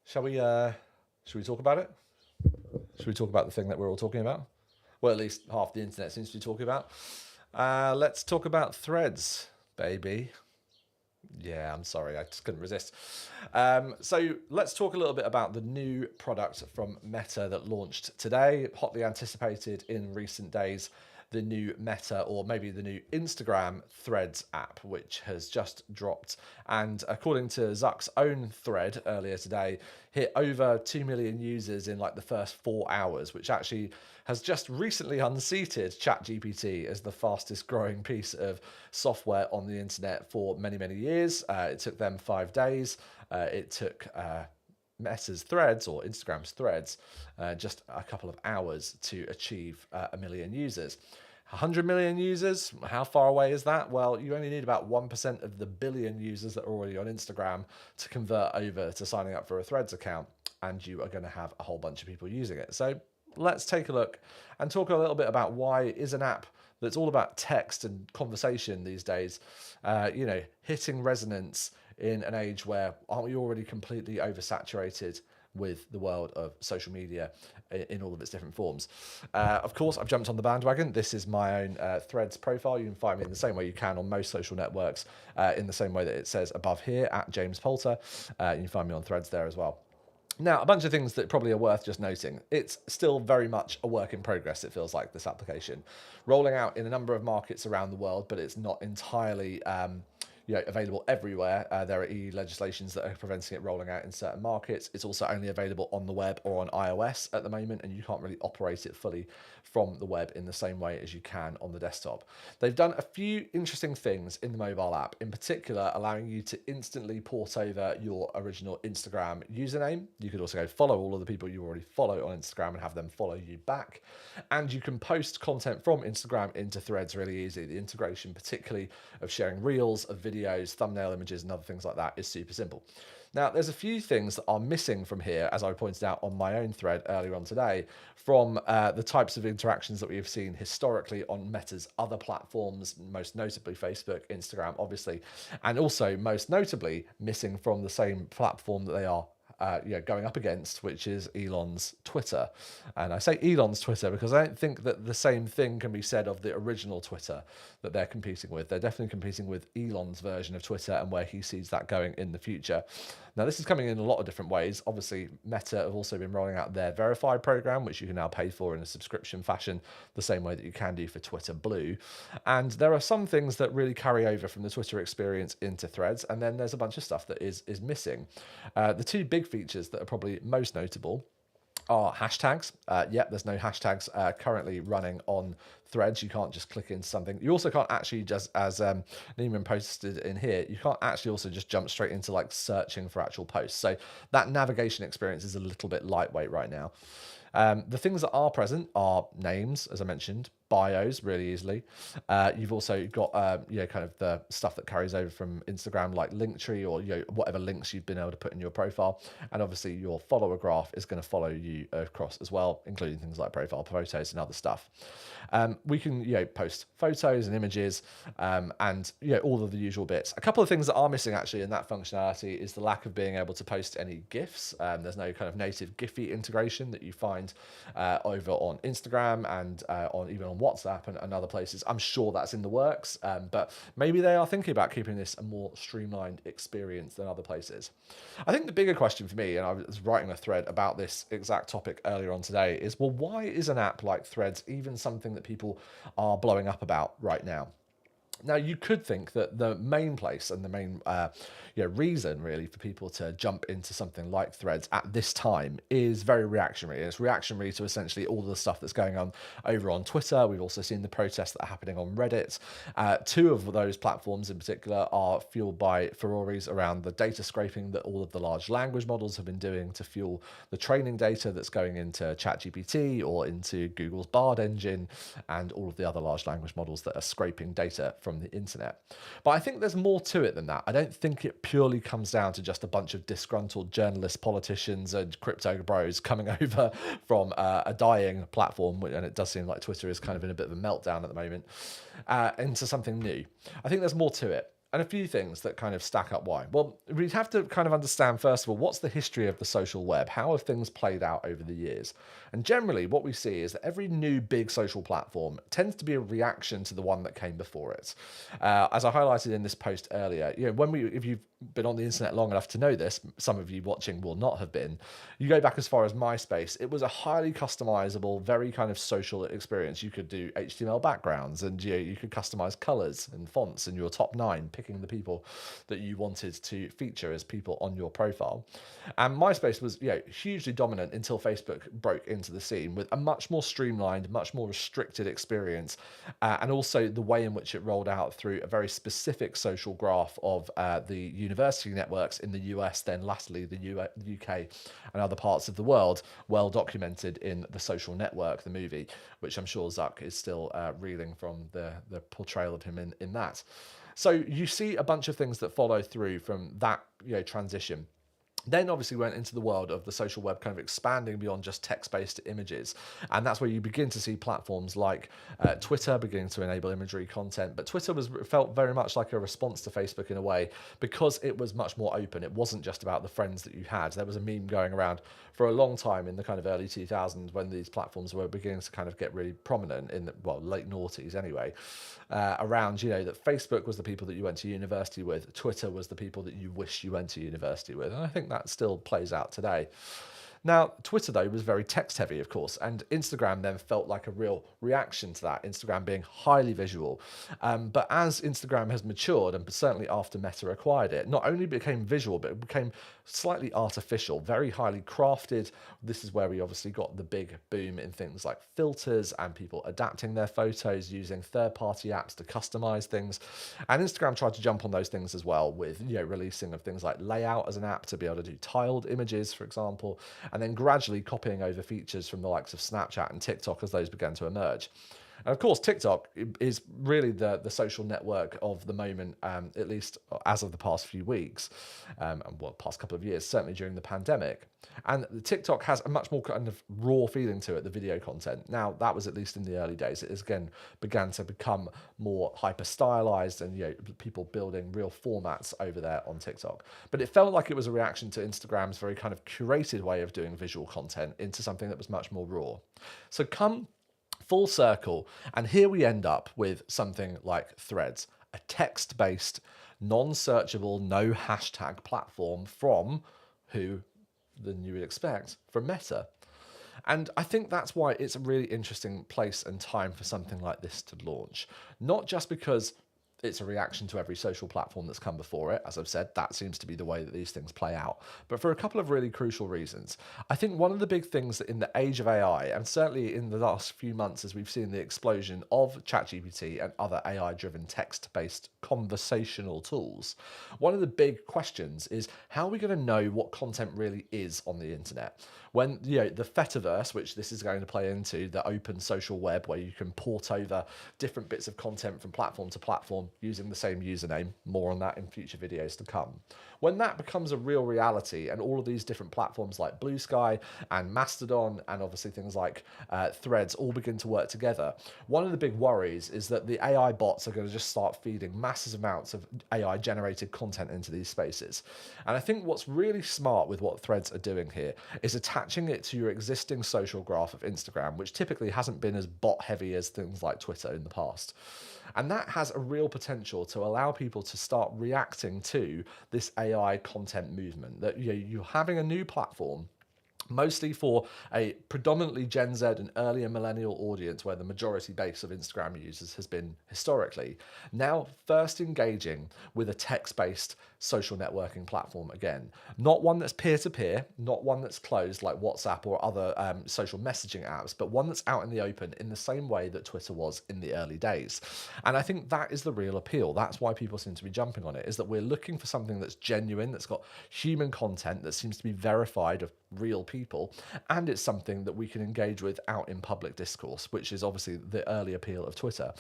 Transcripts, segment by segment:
Shall we? Should we talk about it? Should we talk about the thing that we're all talking about? Well, at least half the internet seems to be talking about. Let's talk about Threads, baby. Yeah, I'm sorry, I just couldn't resist. So let's talk a little bit about the new product from Meta that launched today, hotly anticipated in recent days. The new Meta, or maybe the new Instagram Threads app, which has just dropped. And according to Zuck's own thread earlier today, hit over 2 million users in like the first 4 hours, which actually has just recently unseated ChatGPT as the fastest growing piece of software on the internet for many, many years. It took them 5 days. It took Meta's Threads or Instagram's Threads just a couple of hours to achieve 1 million users. 100 million users, how far away is that? Well, you only need about 1% of the billion users that are already on Instagram to convert over to signing up for a Threads account, and you are going to have a whole bunch of people using it. So let's take a look and talk a little bit about why is an app that's all about text and conversation these days, hitting resonance in an age where aren't we already completely oversaturated with the world of social media in all of its different forms. Of course, I've jumped on the bandwagon. This is my own Threads profile. You can find me in the same way you can on most social networks, in the same way that it says above here, at James Poulter. You can find me on Threads there as well. Now, a bunch of things that probably are worth just noting. It's still very much a work in progress, it feels like, this application. Rolling out in a number of markets around the world, but it's not entirely available everywhere. There are EU legislations that are preventing it rolling out in certain markets. It's also only available on the web or on iOS at the moment, and you can't really operate it fully from the web in the same way as you can on the desktop. They've done a few interesting things in the mobile app, in particular allowing you to instantly port over your original Instagram username. You could also go follow all of the people you already follow on Instagram and have them follow you back. And you can post content from Instagram into Threads really easy. The integration, particularly of sharing reels, of videos, thumbnail images, and other things like that, is super simple. Now, there's a few things that are missing from here, as I pointed out on my own thread earlier on today, from the types of interactions that we've seen historically on Meta's other platforms, most notably Facebook, Instagram, obviously, and also most notably missing from the same platform that they are going up against, which is Elon's Twitter. And I say Elon's Twitter because I don't think that the same thing can be said of the original Twitter that they're competing with. They're definitely competing with Elon's version of Twitter and where he sees that going in the future. Now, this is coming in a lot of different ways. Obviously, Meta have also been rolling out their Verified program, which you can now pay for in a subscription fashion, the same way that you can do for Twitter Blue. And there are some things that really carry over from the Twitter experience into Threads, and then there's a bunch of stuff that is missing. The two big features that are probably most notable are hashtags. There's no hashtags currently running on Threads. You can't just click into something. You also can't actually just, as Neiman posted in here, you can't actually also just jump straight into like searching for actual posts. So that navigation experience is a little bit lightweight right now. The things that are present are names, as I mentioned, bios really easily. You've also got kind of the stuff that carries over from Instagram, like Linktree or whatever links you've been able to put in your profile, and obviously your follower graph is going to follow you across as well, including things like profile photos and other stuff. We can post photos and images, and all of the usual bits. A couple of things that are missing actually in that functionality is the lack of being able to post any GIFs. There's no kind of native Giphy integration that you find over on Instagram and even on WhatsApp and other places. I'm sure that's in the works, but maybe they are thinking about keeping this a more streamlined experience than other places. I think the bigger question for me, and I was writing a thread about this exact topic earlier on today, is, well, why is an app like Threads even something that people are blowing up about right now? Now, you could think that the main place and the main reason, really, for people to jump into something like Threads at this time is very reactionary. It's reactionary to essentially all the stuff that's going on over on Twitter. We've also seen the protests that are happening on Reddit. Two of those platforms in particular are fueled by furores around the data scraping that all of the large language models have been doing to fuel the training data that's going into ChatGPT or into Google's Bard engine and all of the other large language models that are scraping data from the internet. But I think there's more to it than that. I don't think it purely comes down to just a bunch of disgruntled journalists, politicians, and crypto bros coming over from a dying platform, and it does seem like Twitter is kind of in a bit of a meltdown at the moment, into something new. I think there's more to it. And a few things that kind of stack up why. Well, we have to kind of understand, first of all, what's the history of the social web? How have things played out over the years? And generally, what we see is that every new big social platform tends to be a reaction to the one that came before it. As I highlighted in this post earlier, if you've been on the internet long enough to know this, some of you watching will not have been. You go back as far as MySpace, it was a highly customizable, very kind of social experience. You could do HTML backgrounds, and you could customize colors and fonts in your top 9, picking the people that you wanted to feature as people on your profile. And MySpace was hugely dominant until Facebook broke into the scene with a much more streamlined, much more restricted experience, and also the way in which it rolled out through a very specific social graph of the university networks in the US, then lastly the UK and other parts of the world, well documented in The Social Network, the movie, which I'm sure Zuck is still reeling from the portrayal of him in that. So you see a bunch of things that follow through from that transition. Then obviously went into the world of the social web, kind of expanding beyond just text-based images. And that's where you begin to see platforms like Twitter beginning to enable imagery content. But Twitter felt very much like a response to Facebook in a way, because it was much more open. It wasn't just about the friends that you had. There was a meme going around for a long time in the kind of early 2000s when these platforms were beginning to kind of get really prominent in the, late noughties anyway, around, that Facebook was the people that you went to university with. Twitter was the people that you wish you went to university with. And I think that still plays out today. Now, Twitter, though, was very text-heavy, of course, and Instagram then felt like a real reaction to that, Instagram being highly visual. But as Instagram has matured, and certainly after Meta acquired it, not only became visual, but it became slightly artificial, very highly crafted. This is where we obviously got the big boom in things like filters and people adapting their photos using third-party apps to customize things. And Instagram tried to jump on those things as well with releasing of things like Layout as an app to be able to do tiled images, for example, and then gradually copying over features from the likes of Snapchat and TikTok as those began to emerge. And of course, TikTok is really the social network of the moment, at least as of the past few weeks, past couple of years, certainly during the pandemic. And TikTok has a much more kind of raw feeling to it, the video content. Now, that was at least in the early days. It again began to become more hyper-stylized and people building real formats over there on TikTok. But it felt like it was a reaction to Instagram's very kind of curated way of doing visual content into something that was much more raw. So come full circle, and here we end up with something like Threads, a text-based, non-searchable, no hashtag platform from who than you would expect, from Meta. And I think that's why it's a really interesting place and time for something like this to launch. Not just because it's a reaction to every social platform that's come before it. As I've said, that seems to be the way that these things play out. But for a couple of really crucial reasons. I think one of the big things that in the age of AI, and certainly in the last few months as we've seen the explosion of ChatGPT and other AI-driven text-based conversational tools, one of the big questions is, how are we going to know what content really is on the internet? When the Fediverse, which this is going to play into, the open social web where you can port over different bits of content from platform to platform using the same username, more on that in future videos to come. When that becomes a real reality and all of these different platforms like Blue Sky and Mastodon and obviously things like Threads all begin to work together, one of the big worries is that the AI bots are going to just start feeding massive amounts of AI generated content into these spaces. And I think what's really smart with what Threads are doing here is attaching it to your existing social graph of Instagram, which typically hasn't been as bot heavy as things like Twitter in the past. And that has a real potential to allow people to start reacting to this AI content movement, that you're having a new platform mostly for a predominantly Gen Z and earlier millennial audience where the majority base of Instagram users has been historically, now first engaging with a text-based social networking platform again. Not one that's peer-to-peer, not one that's closed like WhatsApp or other social messaging apps, but one that's out in the open in the same way that Twitter was in the early days. And I think that is the real appeal. That's why people seem to be jumping on it, is that we're looking for something that's genuine, that's got human content, that seems to be verified of real people people, and it's something that we can engage with out in public discourse, which is obviously the early appeal of Twitter.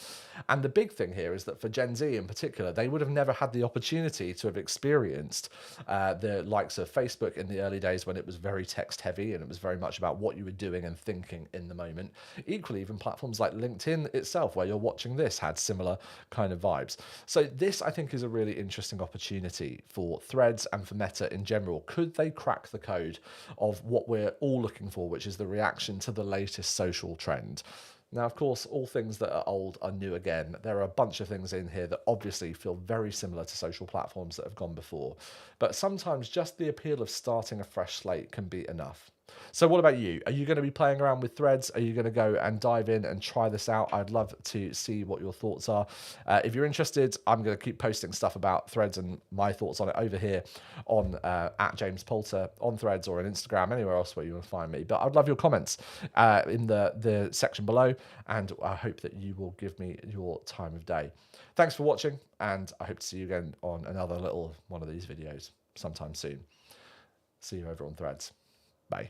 And the big thing here is that for Gen Z in particular, they would have never had the opportunity to have experienced the likes of Facebook in the early days when it was very text heavy and it was very much about what you were doing and thinking in the moment. Equally, even platforms like LinkedIn itself, where you're watching this, had similar kind of vibes. So this, I think, is a really interesting opportunity for Threads and for Meta in general. Could they crack the code of what we're all looking for, which is the reaction to the latest social trend? Now, of course, all things that are old are new again. There are a bunch of things in here that obviously feel very similar to social platforms that have gone before. But sometimes just the appeal of starting a fresh slate can be enough. So what about you? Are you going to be playing around with Threads? Are you going to go and dive in and try this out? I'd love to see what your thoughts are. If you're interested, I'm going to keep posting stuff about Threads and my thoughts on it over here on at James Poulter on Threads or on Instagram, anywhere else where you want to find me. But I'd love your comments in the section below, and I hope that you will give me your time of day. Thanks for watching, and I hope to see you again on another little one of these videos sometime soon. See you over on Threads. Bye.